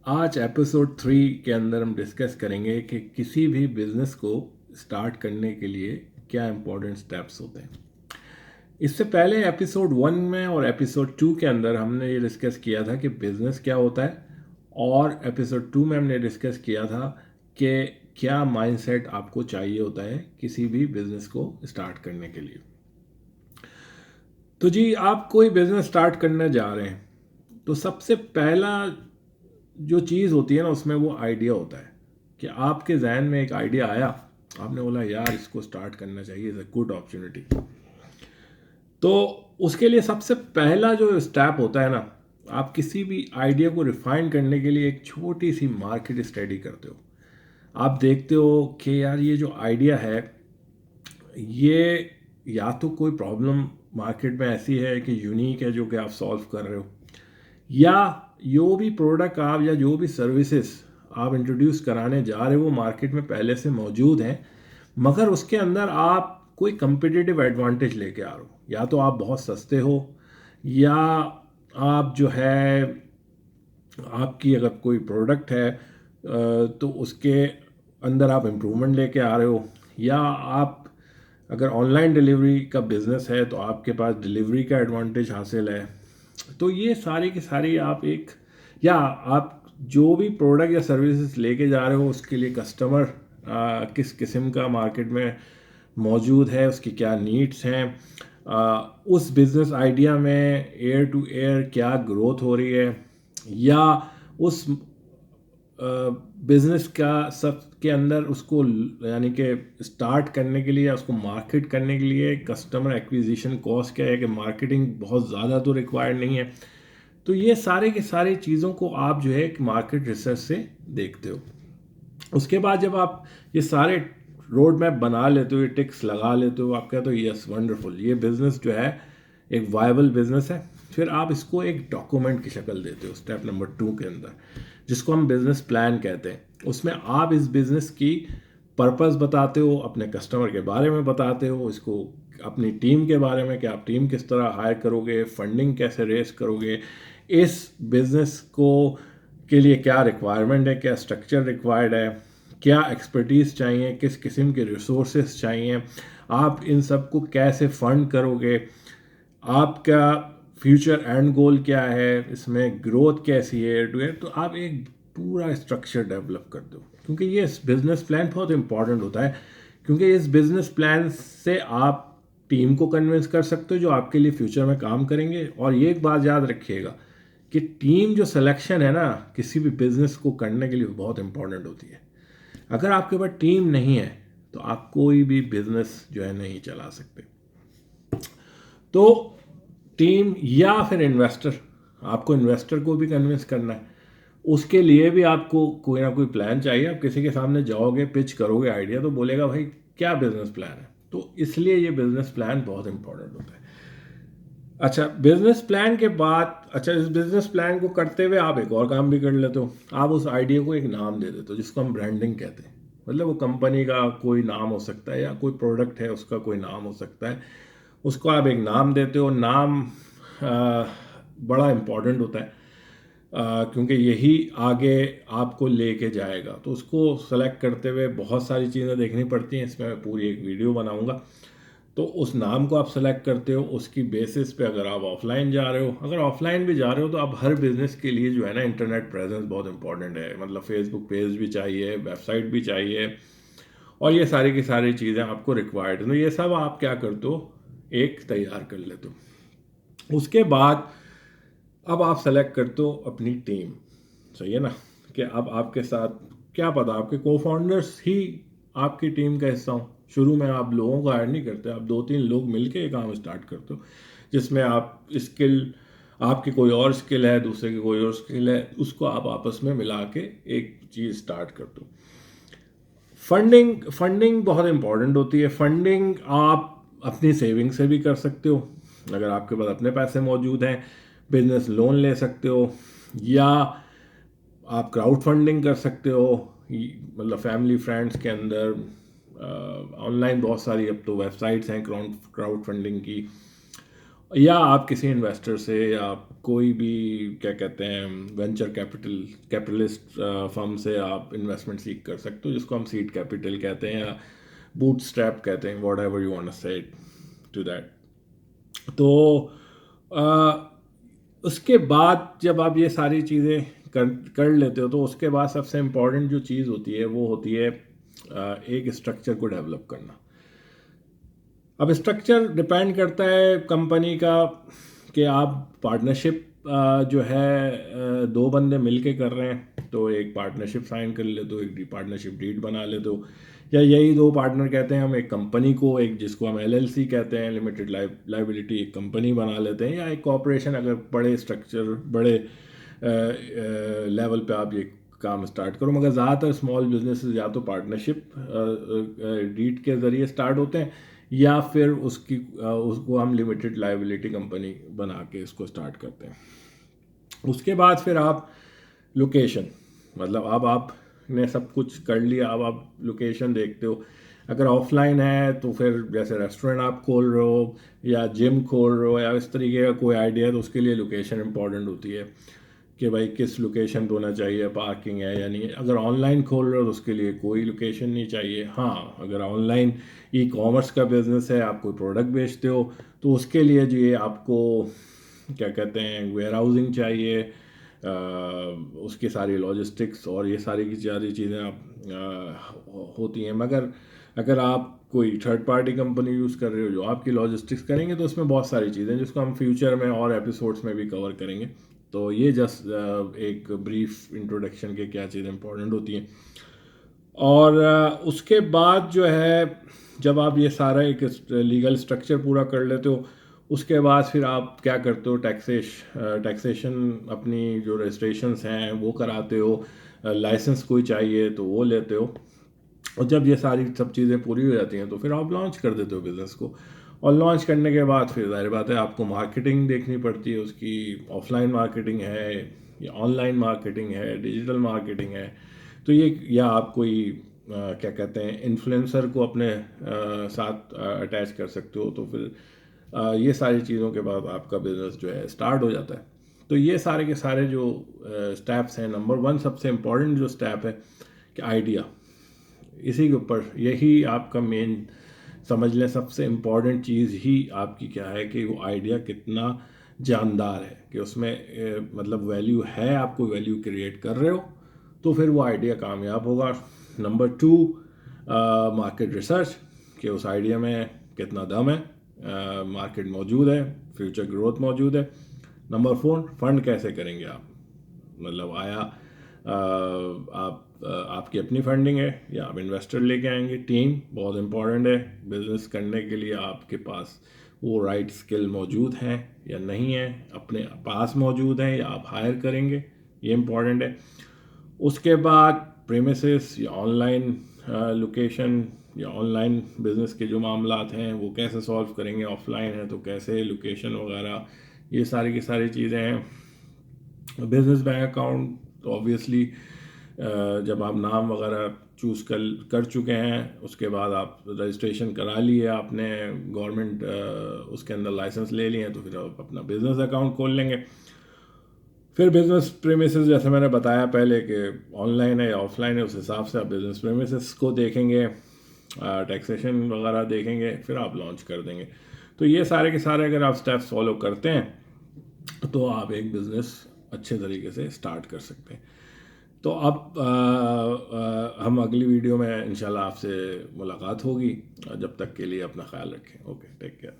आज एपिसोड 3 के अंदर हम डिस्कस करेंगे कि किसी भी बिजनेस को स्टार्ट करने के लिए क्या इंपॉर्टेंट स्टेप्स होते हैं। इससे पहले एपिसोड 1 में और एपिसोड 2 के अंदर हमने ये डिस्कस किया था कि बिजनेस क्या होता है, और एपिसोड 2 में हमने डिस्कस किया था कि क्या माइंडसेट आपको चाहिए होता है किसी भी बिजनेस को स्टार्ट करने के लिए। तो जी, आप कोई बिजनेस स्टार्ट करने जा रहे हैं तो सबसे पहला जो चीज़ होती है ना, उसमें वो आइडिया होता है कि आपके जहन में एक आइडिया आया, आपने बोला यार इसको स्टार्ट करना चाहिए, इज़ अ गुड अपॉर्चुनिटी। तो उसके लिए सबसे पहला जो स्टेप होता है ना, आप किसी भी आइडिया को रिफाइन करने के लिए एक छोटी सी मार्केट स्टडी करते हो। आप देखते हो कि यार ये जो आइडिया है, ये या तो कोई प्रॉब्लम मार्केट में ऐसी है कि यूनिक है जो कि आप सॉल्व कर रहे हो, या जो भी प्रोडक्ट आप या जो भी सर्विसेज आप इंट्रोड्यूस कराने जा रहे हो वो मार्केट में पहले से मौजूद हैं, मगर उसके अंदर आप कोई कंपिटिटिव एडवांटेज लेके आ रहे हो। या तो आप बहुत सस्ते हो, या आप जो है, आपकी अगर कोई प्रोडक्ट है तो उसके अंदर आप इम्प्रूवमेंट लेके आ रहे हो, या आप अगर ऑनलाइन डिलीवरी का बिज़नेस है तो आपके पास डिलीवरी का एडवांटेज हासिल है। तो ये सारी की सारी आप एक, या आप जो भी प्रोडक्ट या सर्विसेज लेके जा रहे हो उसके लिए कस्टमर किस किस्म का मार्केट में मौजूद है, उसकी क्या नीड्स हैं, उस बिज़नेस आइडिया में एयर टू एयर क्या ग्रोथ हो रही है, या उस बिज़नेस का सब के अंदर उसको यानी कि स्टार्ट करने के लिए या उसको मार्केट करने के लिए कस्टमर एक्विजिशन कॉस्ट क्या है, कि मार्केटिंग बहुत ज़्यादा तो रिक्वायर्ड नहीं है। तो ये सारे की सारी चीज़ों को आप जो है एक मार्केट रिसर्च से देखते हो। उसके बाद जब आप ये सारे रोड मैप बना लेते हो, ये टिक्स लगा लेते हो, आप कहते हो यस वंडरफुल, ये बिज़नेस जो है एक वायबल बिज़नेस है। फिर आप इसको एक डॉक्यूमेंट की शक्ल देते हो स्टेप नंबर 2 के अंदर, जिसको हम बिज़नेस प्लान कहते हैं। उसमें आप इस बिज़नेस की पर्पस बताते हो, अपने कस्टमर के बारे में बताते हो, इसको अपनी टीम के बारे में कि आप टीम किस तरह हायर करोगे, फंडिंग कैसे रेस करोगे, इस बिज़नेस को के लिए क्या रिक्वायरमेंट है, क्या स्ट्रक्चर रिक्वायर्ड है, क्या एक्सपर्टीज़ चाहिए, किस किस्म के रिसोर्सेज चाहिए, आप इन सब को कैसे फंड करोगे, आपका फ्यूचर एंड गोल क्या है, इसमें ग्रोथ कैसी है एयर टू एयर। तो आप एक पूरा स्ट्रक्चर डेवलप कर दो, क्योंकि ये बिजनेस प्लान बहुत इंपॉर्टेंट होता है। क्योंकि इस बिजनेस प्लान से आप टीम को कन्विंस कर सकते हो जो आपके लिए फ्यूचर में काम करेंगे। और ये एक बात याद रखिएगा कि टीम जो सिलेक्शन है ना, किसी भी बिजनेस को करने के लिए बहुत इंपॉर्टेंट होती है। अगर आपके पास टीम नहीं है तो आप कोई भी बिजनेस जो है नहीं चला सकते। तो टीम या फिर इन्वेस्टर, आपको इन्वेस्टर को भी कन्विंस करना है, उसके लिए भी आपको कोई ना कोई प्लान चाहिए। आप किसी के सामने जाओगे, पिच करोगे आइडिया, तो बोलेगा भाई क्या बिजनेस प्लान है। तो इसलिए ये बिजनेस प्लान बहुत इंपॉर्टेंट होता है। अच्छा, बिजनेस प्लान के बाद, अच्छा इस बिजनेस प्लान को करते हुए आप एक और काम भी कर लेते हो, आप उस आइडिया को एक नाम दे देते हो जिसको हम ब्रांडिंग कहते हैं। मतलब वो कंपनी का कोई नाम हो सकता है, या कोई प्रोडक्ट है उसका कोई नाम हो सकता है, उसको आप एक नाम देते हो। नाम बड़ा इम्पॉर्टेंट होता है, क्योंकि यही आगे आपको लेके जाएगा। तो उसको सेलेक्ट करते हुए बहुत सारी चीज़ें देखनी पड़ती हैं, इसमें मैं पूरी एक वीडियो बनाऊंगा। तो उस नाम को आप सेलेक्ट करते हो, उसकी बेसिस पे अगर आप ऑफलाइन जा रहे हो, अगर ऑफलाइन भी जा रहे हो तो आप हर बिजनेस के लिए जो है ना, इंटरनेट प्रेजेंस बहुत इंपॉर्टेंट है। मतलब फेसबुक पेज भी चाहिए, वेबसाइट भी चाहिए, और ये सारी की सारी चीज़ें आपको रिक्वायर्ड है। तो ये सब आप क्या करते हो, एक तैयार कर लेते हो। उसके बाद अब आप सेलेक्ट करते हो अपनी टीम, सही है ना, कि अब आपके साथ क्या पता आपके को फाउंडर्स ही आपकी टीम का हिस्सा हो। शुरू में आप लोगों को हायर नहीं करते, आप 2-3 लोग मिलके ये काम स्टार्ट करते हो, जिसमें आप स्किल, आपकी कोई और स्किल है, दूसरे की कोई और स्किल है, उसको आप आपस में मिला के एक चीज़ स्टार्ट करते हो। फंडिंग फंडिंग बहुत इंपॉर्टेंट होती है। फंडिंग आप अपनी सेविंग से भी कर सकते हो, अगर आपके पास अपने पैसे मौजूद हैं, बिजनेस लोन ले सकते हो, या आप क्राउड फंडिंग कर सकते हो। मतलब फैमिली फ्रेंड्स के अंदर ऑनलाइन बहुत सारी अब तो वेबसाइट्स हैं क्राउड फंडिंग की। या आप किसी इन्वेस्टर से या कोई भी क्या कहते हैं वेंचर कैपिटलिस्ट फर्म से आप इन्वेस्टमेंट सीख कर सकते हो, जिसको हम सीड कैपिटल कहते हैं या बूट स्ट्रैप कहते हैं, whatever you want to say to that. तो अ, उसके बाद जब आप ये सारी चीज़ें कर कर लेते हो, तो उसके बाद सबसे इम्पोर्टेंट जो चीज़ होती है वो होती है एक स्ट्रक्चर को डेवलप करना। अब स्ट्रक्चर डिपेंड करता है कंपनी का कि आप पार्टनरशिप जो है दो बंदे मिलके कर रहे हैं तो एक पार्टनरशिप साइन कर लेते हो, एक पार्टनरशिप डीड बना लेते हो, या यही दो पार्टनर कहते हैं हम एक कंपनी को, एक जिसको हम एलएलसी कहते हैं, लिमिटेड लाइबिलिटी, एक कंपनी बना लेते हैं, या एक कॉरपोरेशन अगर बड़े स्ट्रक्चर बड़े लेवल पे आप ये काम स्टार्ट करो। मगर ज़्यादातर स्मॉल बिजनेसेस या तो पार्टनरशिप डीड के ज़रिए स्टार्ट होते हैं, या फिर उसको हम लिमिटेड लाइबिलिटी कंपनी बना के इसको स्टार्ट करते हैं। उसके बाद फिर आप लोकेशन, मतलब अब आपने सब कुछ कर लिया, अब आप लोकेशन देखते हो। अगर ऑफलाइन है तो फिर जैसे रेस्टोरेंट आप खोल रहे हो या जिम खोल रहे हो या इस तरीके का कोई आइडिया, तो उसके लिए लोकेशन इंपॉर्टेंट होती है कि भाई किस लोकेशन पे होना चाहिए, पार्किंग है या नहीं है। अगर ऑनलाइन खोल रहे हो तो उसके लिए कोई लोकेशन नहीं चाहिए। हाँ, अगर ऑनलाइन ई कॉमर्स का बिजनेस है, आप कोई प्रोडक्ट बेचते हो, तो उसके लिए जो ये आपको क्या कहते हैं वेयर हाउसिंग चाहिए, उसकी सारी लॉजिस्टिक्स और ये सारी की सारी चीज़ें आप होती हैं। मगर अगर आप कोई थर्ड पार्टी कंपनी यूज़ कर रहे हो जो आपकी लॉजिस्टिक्स करेंगे, तो उसमें बहुत सारी चीज़ें जिसको हम फ्यूचर में और एपिसोड्स में भी कवर करेंगे। तो ये जस्ट एक ब्रीफ इंट्रोडक्शन के क्या चीज़ें इंपॉर्टेंट होती हैं। और उसके बाद जो है जब आप ये सारा एक लीगल स्ट्रक्चर पूरा कर लेते हो, उसके बाद फिर आप क्या करते हो, टैक्सेशन अपनी जो रजिस्ट्रेशंस हैं वो कराते हो, लाइसेंस कोई चाहिए तो वो लेते हो। और जब ये सारी सब चीज़ें पूरी हो जाती हैं तो फिर आप लॉन्च कर देते हो बिज़नेस को। और लॉन्च करने के बाद फिर ज़ाहिर बात है आपको मार्केटिंग देखनी पड़ती है उसकी, ऑफलाइन मार्केटिंग है या ऑनलाइन मार्केटिंग है, डिजिटल मार्केटिंग है। तो ये, या आप कोई क्या कहते हैं इन्फ्लुएंसर को अपने साथ अटैच कर सकते हो, तो फिर ये सारी चीज़ों के बाद आपका बिज़नेस जो है स्टार्ट हो जाता है। तो ये सारे के सारे जो स्टेप्स हैं, नंबर वन सबसे इम्पोर्टेंट जो स्टेप है कि आइडिया, इसी के ऊपर यही आपका मेन समझ लें सबसे इम्पॉर्टेंट चीज़ ही आपकी क्या है कि वो आइडिया कितना जानदार है, कि उसमें मतलब वैल्यू है, आप कोई वैल्यू क्रिएट कर रहे हो तो फिर वो आइडिया कामयाब होगा। नंबर टू, मार्केट रिसर्च, कि उस आइडिया में कितना दम है, मार्केट मौजूद है, फ्यूचर ग्रोथ मौजूद है। नंबर फोर, फंड कैसे करेंगे आप, मतलब आया आपकी अपनी फंडिंग है या आप इन्वेस्टर लेके आएंगे। टीम बहुत इंपॉर्टेंट है, बिजनेस करने के लिए आपके पास वो राइट स्किल मौजूद हैं या नहीं है, अपने पास मौजूद हैं या आप हायर करेंगे, ये इंपॉर्टेंट है। उसके बाद प्रेमिसेस या ऑनलाइन लोकेशन या ऑनलाइन बिजनेस के जो मामलात हैं वो कैसे सॉल्व करेंगे, ऑफलाइन है तो कैसे लोकेशन वगैरह, ये सारी की सारी चीज़ें हैं। बिजनेस बैंक अकाउंट तो ऑब्वियसली जब आप नाम वगैरह चूज़ कर चुके हैं, उसके बाद आप रजिस्ट्रेशन करा लिए आपने, गवर्नमेंट उसके अंदर लाइसेंस ले लिए हैं, तो फिर आप अपना बिजनेस अकाउंट खोल लेंगे। फिर बिजनेस प्रेमिसेस जैसे मैंने बताया पहले कि ऑनलाइन है या ऑफलाइन है, उस हिसाब से आप बिजनेस प्रेमिसेस को देखेंगे, टैक्सेशन वगैरह देखेंगे, फिर आप लॉन्च कर देंगे। तो ये सारे के सारे अगर आप स्टेप्स फॉलो करते हैं तो आप एक बिज़नेस अच्छे तरीके से स्टार्ट कर सकते हैं। तो अब हम अगली वीडियो में इंशाल्लाह आपसे मुलाकात होगी। जब तक के लिए अपना ख्याल रखें। Okay, take care.